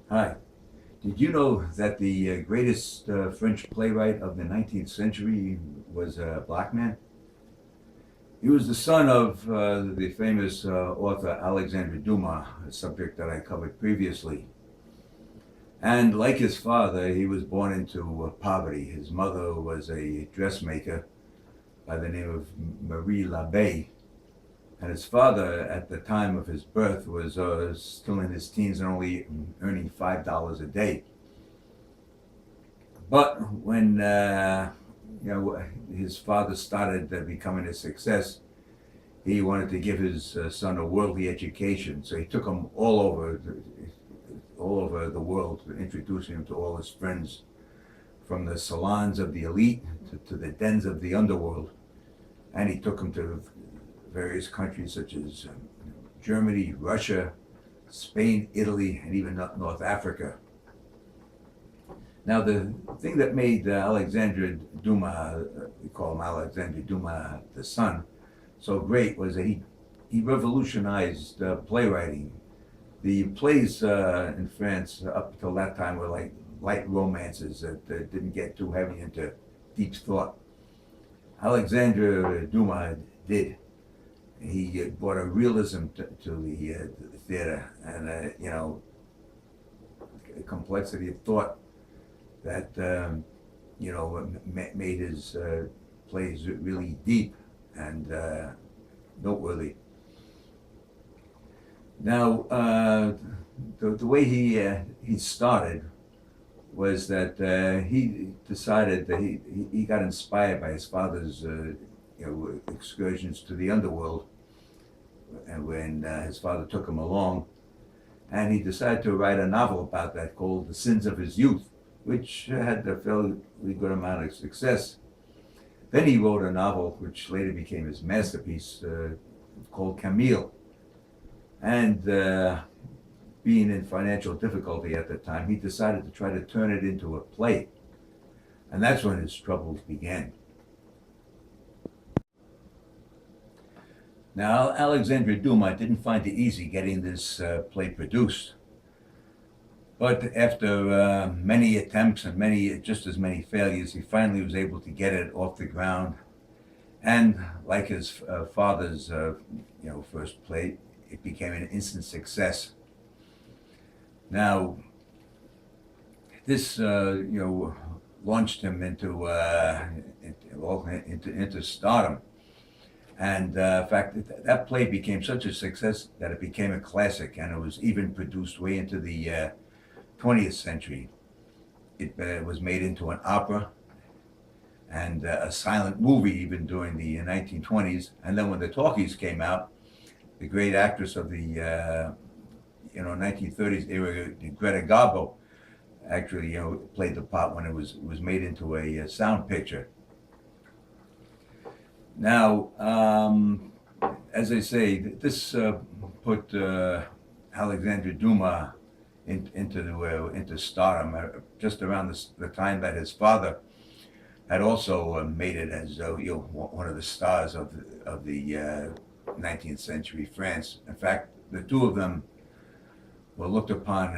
Hi. Did you know that the greatest French playwright of the 19th century was a black man? He was the son of the famous author Alexandre Dumas, a subject that I covered previously. And like his father, he was born into poverty. His mother was a dressmaker by the name of Marie Labbé, and his father, at the time of his birth, was still in his teens and only earning $5 a day. But when his father started becoming a success, he wanted to give his son a worldly education. So he took him all over the world, introducing him to all his friends, from the salons of the elite to the dens of the underworld. And he took him to various countries such as Germany, Russia, Spain, Italy, and even North Africa. Now, the thing that made Alexandre Dumas, we call him Alexandre Dumas the son, so great was that he revolutionized playwriting. The plays in France up until that time were like light romances that didn't get too heavy into deep thought. Alexandre Dumas did. He brought a realism to the theater and, a complexity of thought that made his plays really deep and noteworthy. Now, the way he started was that he decided that he got inspired by his father's excursions to the underworld, and when his father took him along, and he decided to write a novel about that called "The Sins of His Youth," which had a fairly good amount of success. Then he wrote a novel which later became his masterpiece called Camille. And being in financial difficulty at the time, he decided to try to turn it into a play. And that's when his troubles began. Now, Alexandre Dumas didn't find it easy getting this play produced. But after many attempts and just as many failures, he finally was able to get it off the ground. And like his father's, first play, it became an instant success. Now, this, launched him into stardom. And in fact, that play became such a success that it became a classic, and it was even produced way into the 20th century. It was made into an opera and a silent movie even during the 1920s. And then when the talkies came out, the great actress of the 1930s era, Greta Garbo, actually played the part when it was made into a sound picture. Now, as I say, this put Alexandre Dumas into stardom just around the time that his father had also made it as one of the stars of the 19th century France. In fact, the two of them were looked upon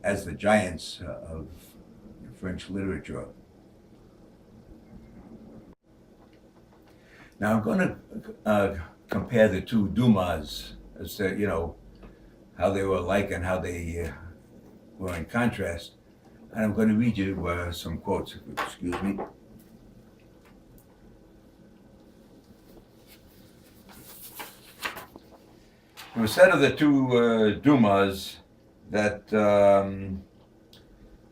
as the giants of French literature. Now I'm going to compare the two Dumas as to how they were alike and how they were in contrast. And I'm going to read you some quotes. Excuse me. It was said of the two Dumas that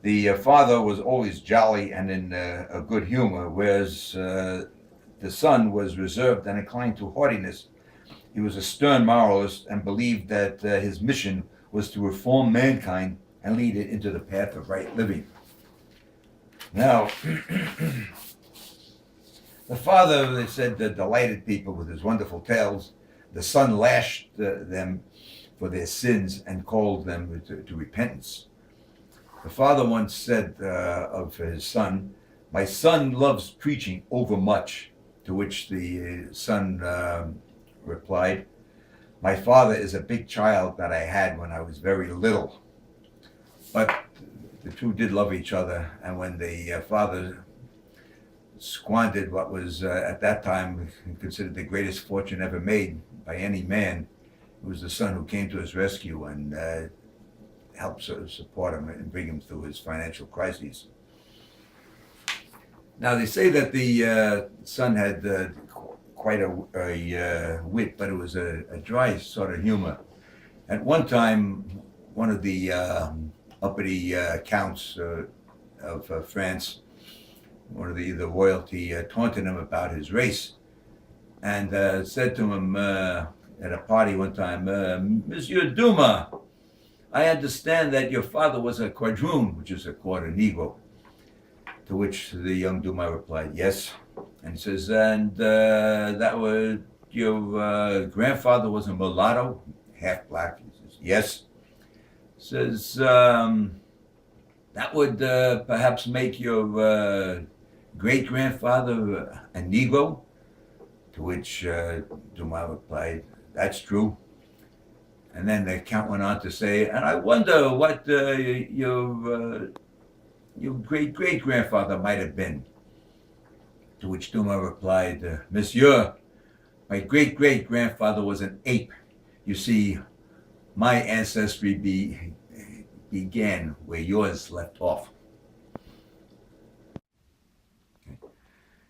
the father was always jolly and in a good humor, whereas the son was reserved and inclined to haughtiness. He was a stern moralist and believed that his mission was to reform mankind and lead it into the path of right living. Now, the father, they said, delighted people with his wonderful tales. The son lashed them for their sins and called them to repentance. The father once said of his son, "My son loves preaching overmuch," to which the son replied, "My father is a big child that I had when I was very little." but the two did love each other, and when the father squandered what was at that time considered the greatest fortune ever made by any man, it was the son who came to his rescue and helped sort of support him and bring him through his financial crises. Now they say that the son had quite a wit, but it was a dry sort of humor. At one time, one of the uppity counts of France, one of the royalty, taunted him about his race, and said to him at a party one time, "Monsieur Dumas, I understand that your father was a quadroon, which is a quarter Negro." To which the young Dumas replied, "Yes." And he says, "And that was your grandfather was a mulatto, half black?" He says, "Yes." Says, "That would perhaps make your great-grandfather a Negro?" To which Dumas replied, "That's true." And then the count went on to say, "And I wonder what your great-great-grandfather might have been." To which Dumas replied, "Monsieur, my great-great-grandfather was an ape. You see, my ancestry began where yours left off." Okay.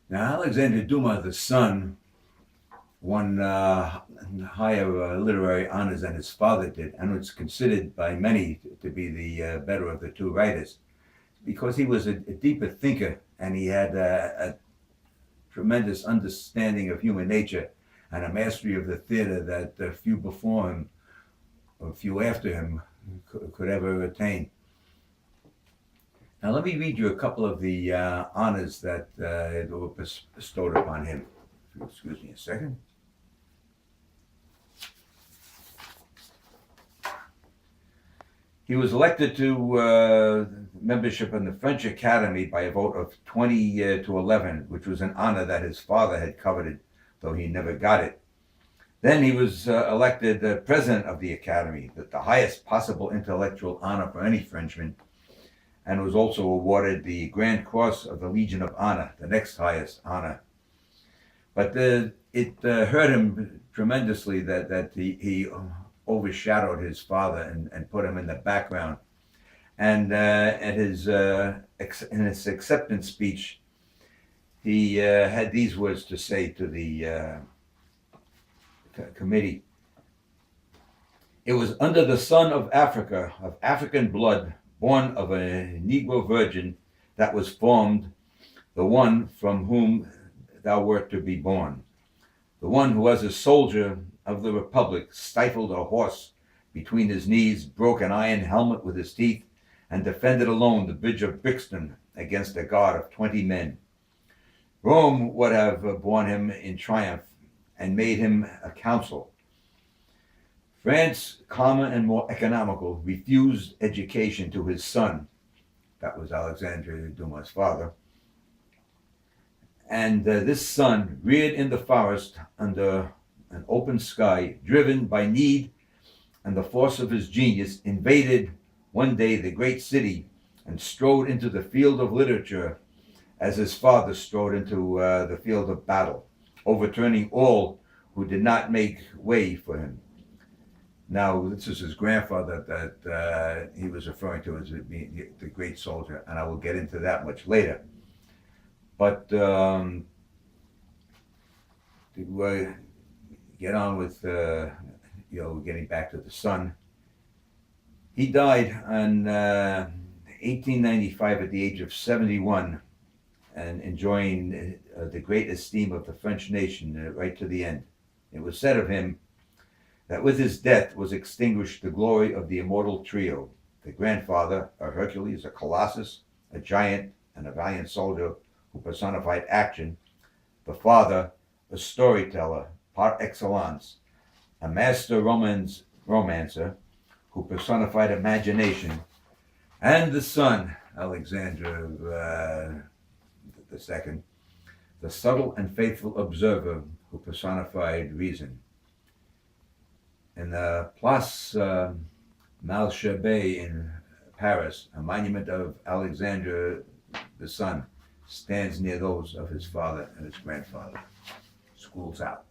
Now, Alexander Dumas, the son, won higher literary honors than his father did, and was considered by many to be the better of the two writers, because he was a deeper thinker, and he had a tremendous understanding of human nature and a mastery of the theater that few before him or few after him could ever attain. Now let me read you a couple of the honors that were bestowed upon him. Excuse me a second. He was elected to membership in the French Academy by a vote of 20 to 11, which was an honor that his father had coveted, though he never got it. Then he was elected president of the Academy, the highest possible intellectual honor for any Frenchman, and was also awarded the Grand Cross of the Legion of Honor, the next highest honor. But it hurt him tremendously that he overshadowed his father and put him in the background. And in his acceptance speech, he had these words to say to the committee. "It was under the Son of Africa, of African blood, born of a Negro virgin, that was formed the one from whom thou wert to be born. The one who as a soldier of the Republic stifled a horse between his knees, broke an iron helmet with his teeth, and defended alone the bridge of Brixton against a guard of 20 men. Rome would have borne him in triumph and made him a consul. France, calmer and more economical, refused education to his son." That was Alexander Dumas' father. "And this son, reared in the forest under an open sky, driven by need and the force of his genius, invaded one day the great city and strode into the field of literature as his father strode into the field of battle, overturning all who did not make way for him." Now, this is his grandfather that he was referring to as being the great soldier, and I will get into that much later. But to get on with getting back to the son, he died in 1895 at the age of 71, and enjoying the great esteem of the French nation right to the end. It was said of him that with his death was extinguished the glory of the immortal trio: the grandfather, a Hercules, a Colossus, a giant, and a valiant soldier who personified action; the father, a storyteller par excellence, a master romancer who personified imagination; and the son, Alexander II, the subtle and faithful observer who personified reason. In the Place Malesherbes in Paris, a monument of Alexander the son stands near those of his father and his grandfather. School's out.